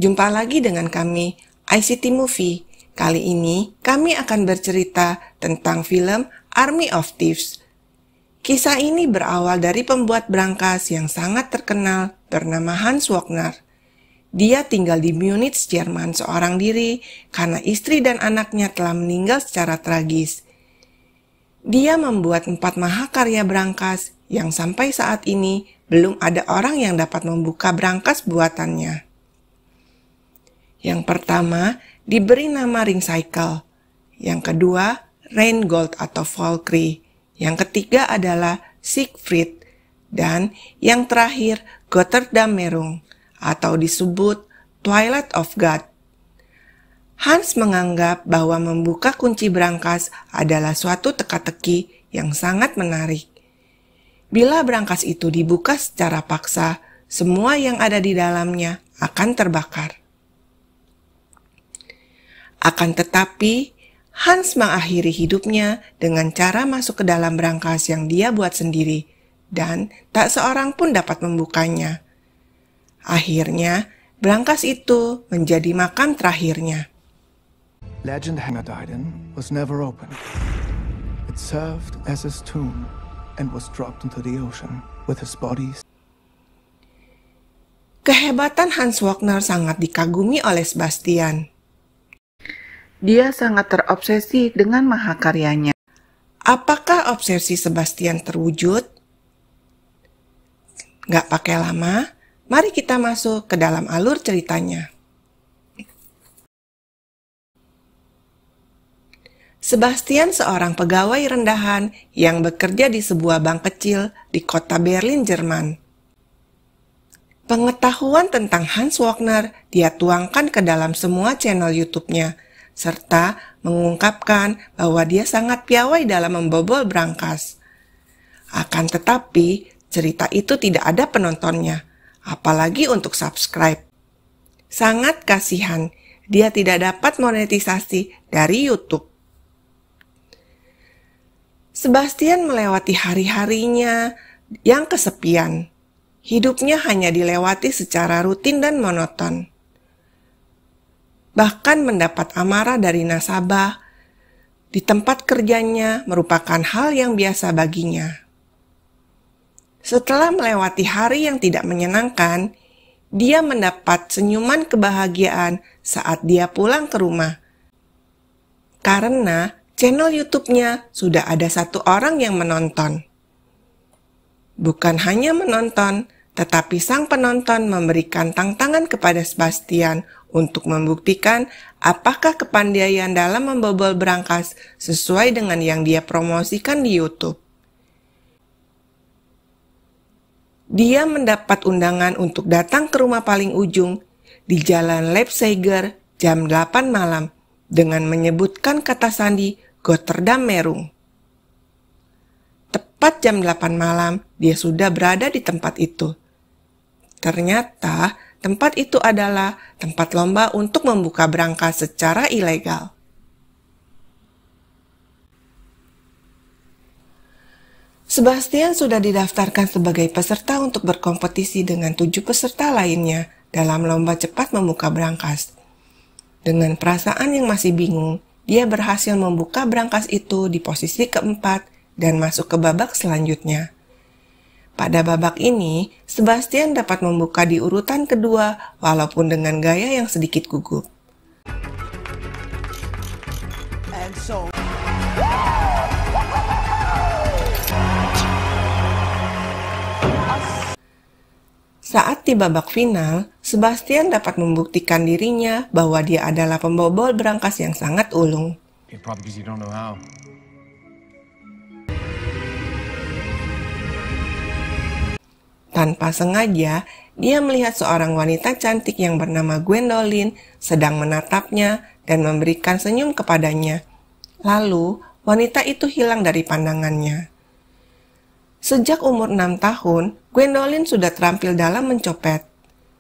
Jumpa lagi dengan kami, ICT Movie. Kali ini kami akan bercerita tentang film Army of Thieves. Kisah ini berawal dari pembuat brankas yang sangat terkenal bernama Hans Wagner. Dia tinggal di Munich, Jerman seorang diri karena istri dan anaknya telah meninggal secara tragis. Dia membuat 4 mahakarya brankas yang sampai saat ini belum ada orang yang dapat membuka brankas buatannya. Yang pertama diberi nama Ring Cycle, yang kedua Rheingold atau Valkyrie, yang ketiga adalah Siegfried, dan yang terakhir Götterdämmerung atau disebut Twilight of God. Hans menganggap bahwa membuka kunci brankas adalah suatu teka-teki yang sangat menarik. Bila brankas itu dibuka secara paksa, semua yang ada di dalamnya akan terbakar. Akan tetapi, Hans mengakhiri hidupnya dengan cara masuk ke dalam brankas yang dia buat sendiri, dan tak seorang pun dapat membukanya. Akhirnya, brankas itu menjadi makam terakhirnya. Legend Hangadaiden was never opened. It served as his tomb and was dropped into the ocean with his body. Kehebatan Hans Wagner sangat dikagumi oleh Sebastian. Dia sangat terobsesi dengan mahakaryanya. Apakah obsesi Sebastian terwujud? Gak pakai lama, mari kita masuk ke dalam alur ceritanya. Sebastian seorang pegawai rendahan yang bekerja di sebuah bank kecil di kota Berlin, Jerman. Pengetahuan tentang Hans Wagner dia tuangkan ke dalam semua channel YouTube-nya, serta mengungkapkan bahwa dia sangat piawai dalam membobol brankas. Akan tetapi, cerita itu tidak ada penontonnya, apalagi untuk subscribe. Sangat kasihan, dia tidak dapat monetisasi dari YouTube. Sebastian melewati hari-harinya yang kesepian. Hidupnya hanya dilewati secara rutin dan monoton. Bahkan mendapat amarah dari nasabah di tempat kerjanya merupakan hal yang biasa baginya. Setelah melewati hari yang tidak menyenangkan, dia mendapat senyuman kebahagiaan saat dia pulang ke rumah. Karena channel YouTube-nya sudah ada 1 orang yang menonton. Bukan hanya menonton, tetapi sang penonton memberikan tantangan kepada Sebastian untuk membuktikan apakah kepandaian dalam membobol brankas sesuai dengan yang dia promosikan di YouTube. Dia mendapat undangan untuk datang ke rumah paling ujung di Jalan Leipziger jam 8 malam dengan menyebutkan kata sandi Götterdämmerung. Tepat jam 8 malam, dia sudah berada di tempat itu. Ternyata, tempat itu adalah tempat lomba untuk membuka brankas secara ilegal. Sebastian sudah didaftarkan sebagai peserta untuk berkompetisi dengan 7 peserta lainnya dalam lomba cepat membuka brankas. Dengan perasaan yang masih bingung, dia berhasil membuka brankas itu di posisi keempat dan masuk ke babak selanjutnya. Pada babak ini, Sebastian dapat membuka di urutan kedua walaupun dengan gaya yang sedikit gugup. Saat di babak final, Sebastian dapat membuktikan dirinya bahwa dia adalah pembobol brankas yang sangat ulung. Tanpa sengaja, dia melihat seorang wanita cantik yang bernama Gwendolyn sedang menatapnya dan memberikan senyum kepadanya. Lalu, wanita itu hilang dari pandangannya. Sejak umur 6 tahun, Gwendolyn sudah terampil dalam mencopet.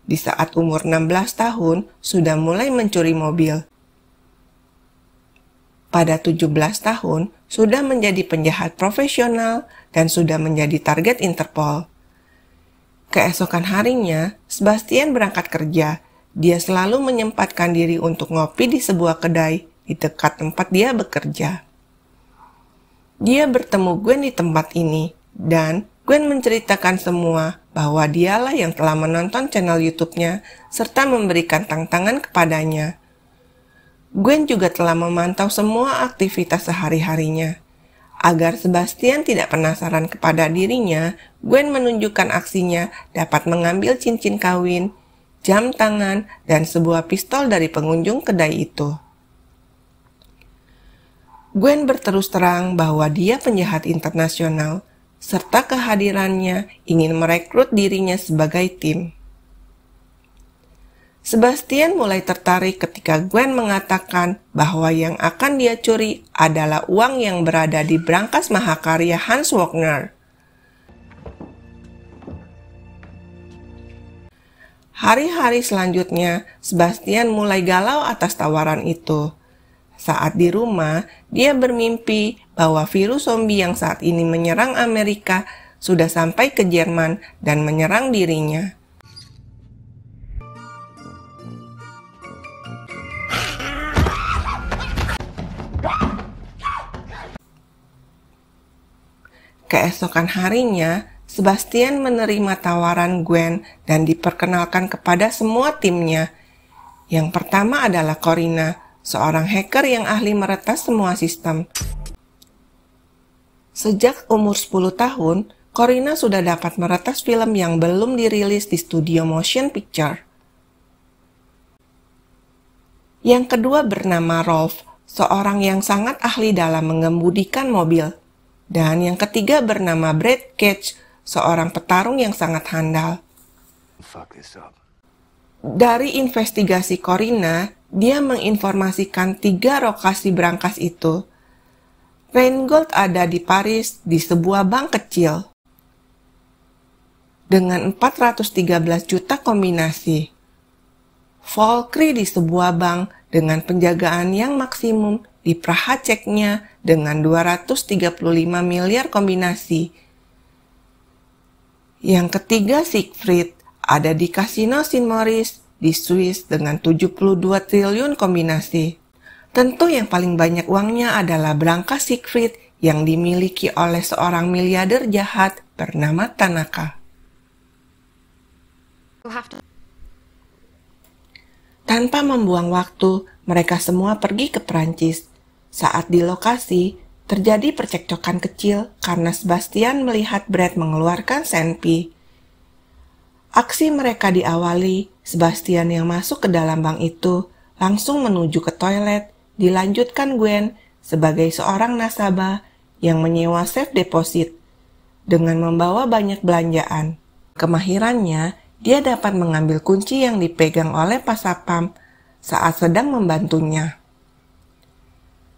Di saat umur 16 tahun, sudah mulai mencuri mobil. Pada 17 tahun, sudah menjadi penjahat profesional dan sudah menjadi target Interpol. Keesokan harinya, Sebastian berangkat kerja dia selalu menyempatkan diri untuk ngopi di sebuah kedai di dekat tempat dia bekerja. Dia bertemu Gwen di tempat ini, dan Gwen menceritakan semua bahwa dialah yang telah menonton channel YouTube-nya serta memberikan tantangan kepadanya. Gwen juga telah memantau semua aktivitas sehari-harinya. Agar Sebastian tidak penasaran kepada dirinya, Gwen menunjukkan aksinya dapat mengambil cincin kawin, jam tangan, dan sebuah pistol dari pengunjung kedai itu. Gwen berterus terang bahwa dia penjahat internasional, serta kehadirannya ingin merekrut dirinya sebagai tim. Sebastian mulai tertarik ketika Gwen mengatakan bahwa yang akan dia curi adalah uang yang berada di brankas mahakarya Hans Wagner. Hari-hari selanjutnya, Sebastian mulai galau atas tawaran itu. Saat di rumah, dia bermimpi bahwa virus zombie yang saat ini menyerang Amerika sudah sampai ke Jerman dan menyerang dirinya. Keesokan harinya, Sebastian menerima tawaran Gwen dan diperkenalkan kepada semua timnya. Yang pertama adalah Corina, seorang hacker yang ahli meretas semua sistem. Sejak umur 10 tahun, Corina sudah dapat meretas film yang belum dirilis di studio motion picture. Yang kedua bernama Rolf, seorang yang sangat ahli dalam mengemudikan mobil. Dan yang ketiga bernama Brad Cage, seorang petarung yang sangat handal. Dari investigasi Corina, dia menginformasikan 3 lokasi brankas itu. Rheingold ada di Paris di sebuah bank kecil dengan 413 juta kombinasi. Valkyrie di sebuah bank dengan penjagaan yang maksimum di Praha, Ceknya dengan 235 miliar kombinasi. Yang ketiga Siegfried ada di Kasino St. Moritz di Swiss dengan 72 triliun kombinasi. Tentu yang paling banyak uangnya adalah brankas Siegfried yang dimiliki oleh seorang miliarder jahat bernama Tanaka. Tanpa membuang waktu, mereka semua pergi ke Prancis. Saat di lokasi, terjadi percekcokan kecil karena Sebastian melihat Brad mengeluarkan senpi. Aksi mereka diawali, Sebastian yang masuk ke dalam bank itu langsung menuju ke toilet, dilanjutkan Gwen sebagai seorang nasabah yang menyewa safe deposit dengan membawa banyak belanjaan. Kemahirannya, dia dapat mengambil kunci yang dipegang oleh pasapam saat sedang membantunya.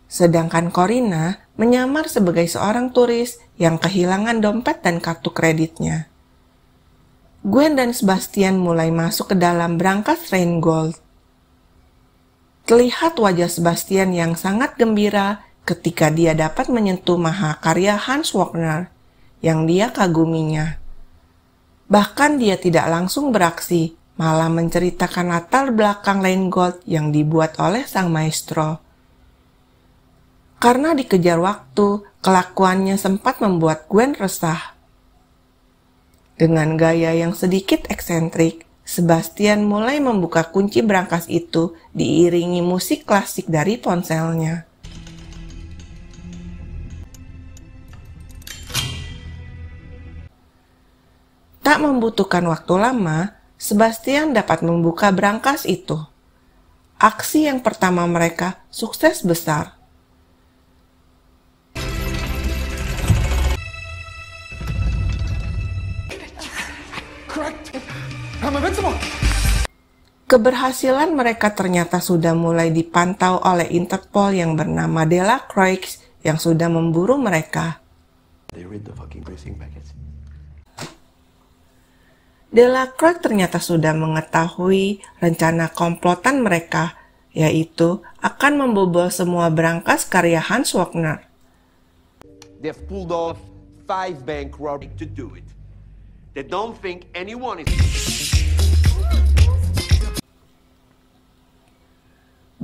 Sedangkan Corina menyamar sebagai seorang turis yang kehilangan dompet dan kartu kreditnya. Gwen dan Sebastian mulai masuk ke dalam brankas Rheingold. Terlihat wajah Sebastian yang sangat gembira ketika dia dapat menyentuh mahakarya Hans Wagner yang dia kaguminya. Bahkan dia tidak langsung beraksi, malah menceritakan latar belakang Rheingold yang dibuat oleh sang maestro. Karena dikejar waktu, kelakuannya sempat membuat Gwen resah. Dengan gaya yang sedikit eksentrik, Sebastian mulai membuka kunci brankas itu diiringi musik klasik dari ponselnya. Tak membutuhkan waktu lama, Sebastian dapat membuka brankas itu. Aksi yang pertama mereka sukses besar. Keberhasilan mereka ternyata sudah mulai dipantau oleh Interpol yang bernama Delacroix yang sudah memburu mereka. Delacroix ternyata sudah mengetahui rencana komplotan mereka, yaitu akan membobol semua brankas karya Hans Wagner. They've pulled off 5 bank robberies to do it. They don't think anyone is...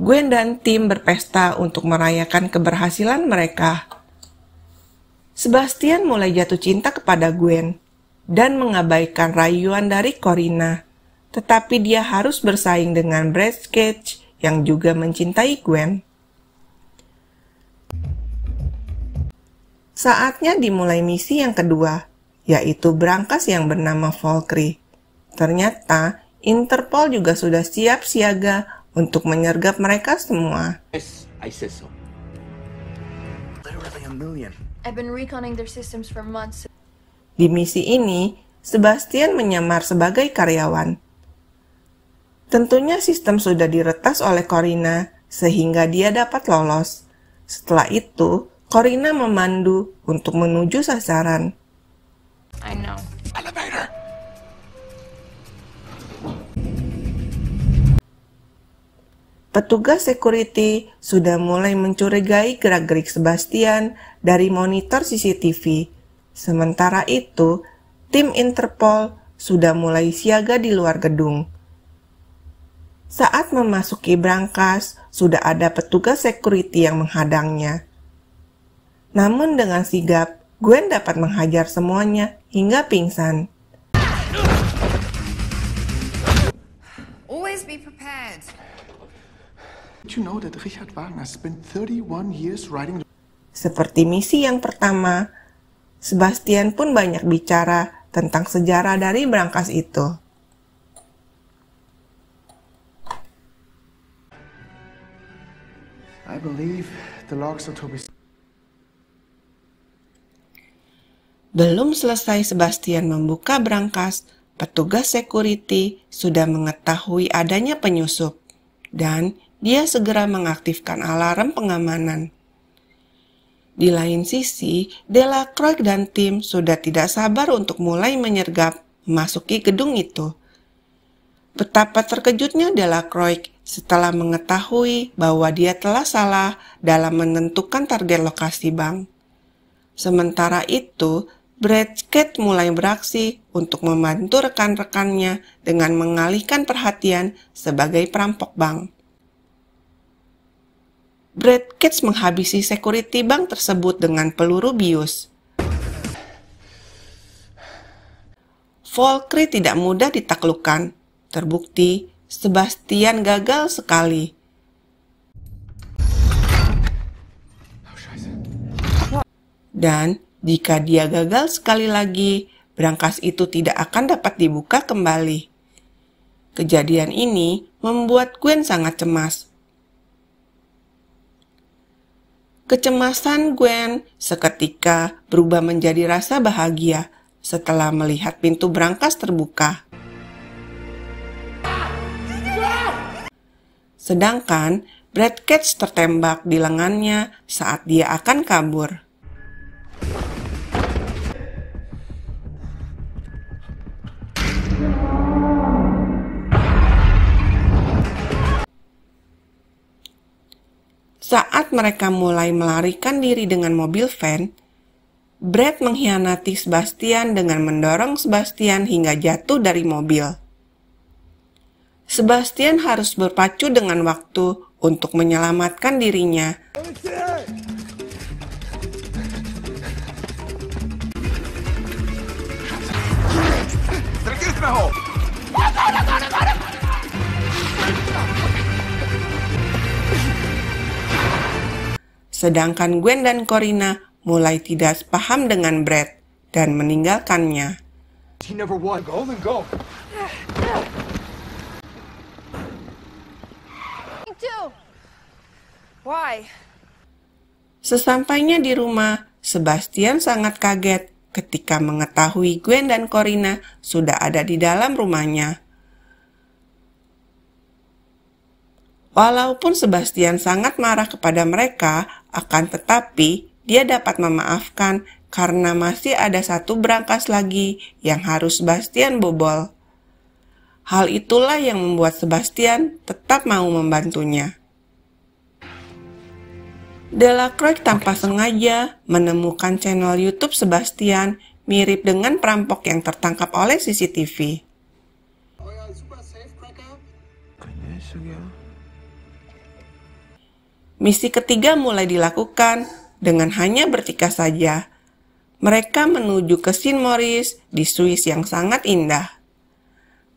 Gwen dan tim berpesta untuk merayakan keberhasilan mereka. Sebastian mulai jatuh cinta kepada Gwen dan mengabaikan rayuan dari Corina, tetapi dia harus bersaing dengan Brad Cage yang juga mencintai Gwen. Saatnya dimulai misi yang kedua, yaitu brankas yang bernama Valkyrie. Ternyata Interpol juga sudah siap siaga untuk menyergap mereka semua. Yes, I said so. Literally a million. I've been reconning their systems for months. Di misi ini, Sebastian menyamar sebagai karyawan. Tentunya sistem sudah diretas oleh Corina sehingga dia dapat lolos. Setelah itu, Corina memandu untuk menuju sasaran. I know. Elevator! Petugas security sudah mulai mencurigai gerak-gerik Sebastian dari monitor CCTV. Sementara itu, tim Interpol sudah mulai siaga di luar gedung. Saat memasuki brankas, sudah ada petugas security yang menghadangnya. Namun dengan sigap, Gwen dapat menghajar semuanya hingga pingsan. Always be prepared. Did you know that Richard Wagner spent 31 years writing... Seperti misi yang pertama, Sebastian pun banyak bicara tentang sejarah dari brankas itu. I believe the logs are to be... Belum selesai Sebastian membuka brankas, petugas security sudah mengetahui adanya penyusup, dan dia segera mengaktifkan alarm pengamanan. Di lain sisi, Delacroix dan tim sudah tidak sabar untuk mulai menyergap memasuki gedung itu. Betapa terkejutnya Delacroix setelah mengetahui bahwa dia telah salah dalam menentukan target lokasi bank. Sementara itu, Brad Cage mulai beraksi untuk membantu rekan-rekannya dengan mengalihkan perhatian sebagai perampok bank. Brad Cage menghabisi security bank tersebut dengan peluru bius. Valkyrie tidak mudah ditaklukkan. Terbukti, Sebastian gagal sekali. Dan jika dia gagal sekali lagi, brankas itu tidak akan dapat dibuka kembali. Kejadian ini membuat Gwen sangat cemas. Kecemasan Gwen seketika berubah menjadi rasa bahagia setelah melihat pintu brankas terbuka. Sedangkan Brad Cage tertembak di lengannya saat dia akan kabur. Saat mereka mulai melarikan diri dengan mobil van, Brad mengkhianati Sebastian dengan mendorong Sebastian hingga jatuh dari mobil. Sebastian harus berpacu dengan waktu untuk menyelamatkan dirinya. Sedangkan Gwen dan Corina mulai tidak paham dengan Brad dan meninggalkannya. He never won. Go and go. Why? Sesampainya di rumah, Sebastian sangat kaget ketika mengetahui Gwen dan Corina sudah ada di dalam rumahnya. Walaupun Sebastian sangat marah kepada mereka, akan tetapi dia dapat memaafkan karena masih ada satu brankas lagi yang harus Sebastian bobol. Hal itulah yang membuat Sebastian tetap mau membantunya. Delacroix tanpa sengaja menemukan channel YouTube Sebastian mirip dengan perampok yang tertangkap oleh CCTV. Misi ketiga mulai dilakukan dengan hanya bertikai saja. Mereka menuju ke St. Moritz di Swiss yang sangat indah.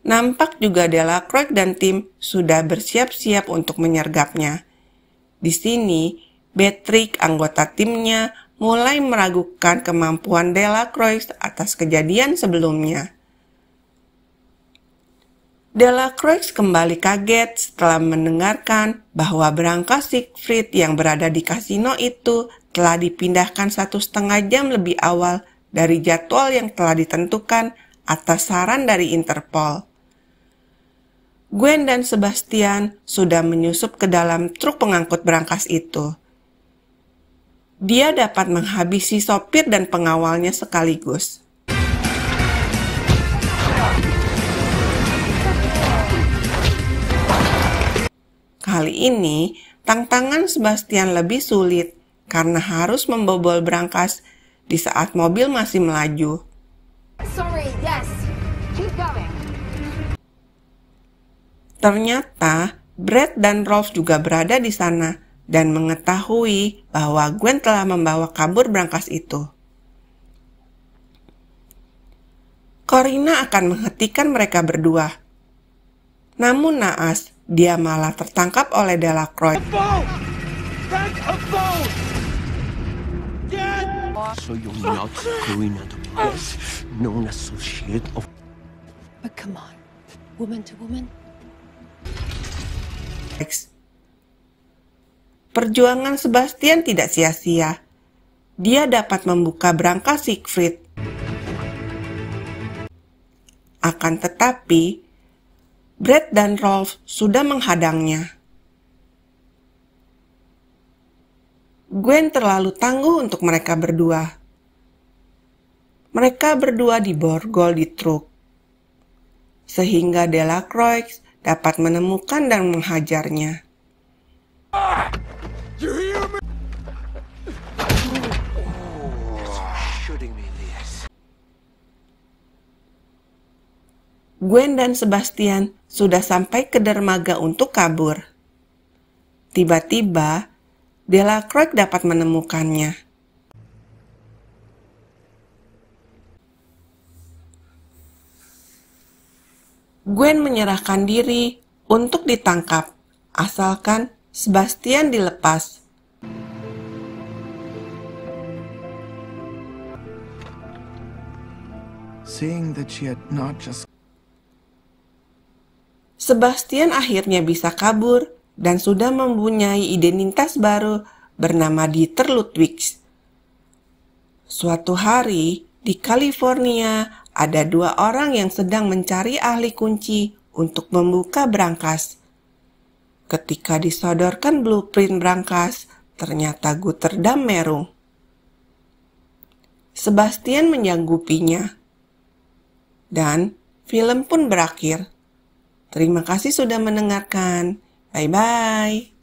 Nampak juga Delacroix dan tim sudah bersiap-siap untuk menyergapnya. Di sini, Beatrix, anggota timnya, mulai meragukan kemampuan Delacroix atas kejadian sebelumnya. Delacroix kembali kaget setelah mendengarkan bahwa berangkas Siegfried yang berada di kasino itu telah dipindahkan 1,5 jam lebih awal dari jadwal yang telah ditentukan atas saran dari Interpol. Gwen dan Sebastian sudah menyusup ke dalam truk pengangkut berangkas itu. Dia dapat menghabisi sopir dan pengawalnya sekaligus. Kali ini, tantangan Sebastian lebih sulit karena harus membobol berangkas di saat mobil masih melaju. Sorry, yes. Keep going. Ternyata, Brett dan Rolf juga berada di sana dan mengetahui bahwa Gwen telah membawa kabur berangkas itu. Corina akan menghentikan mereka berdua. Namun naas, dia malah tertangkap oleh Delacroix. So you're not Corina the boss, known associate of... But come on, woman to woman. Perjuangan Sebastian tidak sia-sia. Dia dapat membuka berangkas Siegfried. Akan tetapi, Brett dan Rolf sudah menghadangnya. Gwen terlalu tangguh untuk mereka berdua. Mereka berdua diborgol di truk, sehingga Delacroix dapat menemukan dan menghajarnya. Gwen dan Sebastian sudah sampai ke dermaga untuk kabur. Tiba-tiba, Delacroix dapat menemukannya. Gwen menyerahkan diri untuk ditangkap, asalkan Sebastian dilepas. Seeing that she had not just Sebastian akhirnya bisa kabur dan sudah mempunyai identitas baru bernama Dieter Ludwig. Suatu hari di California, ada 2 orang yang sedang mencari ahli kunci untuk membuka berangkas. Ketika disodorkan blueprint berangkas, ternyata Gutterdam Merung. Sebastian menyanggupinya. Dan film pun berakhir. Terima kasih sudah mendengarkan. Bye-bye.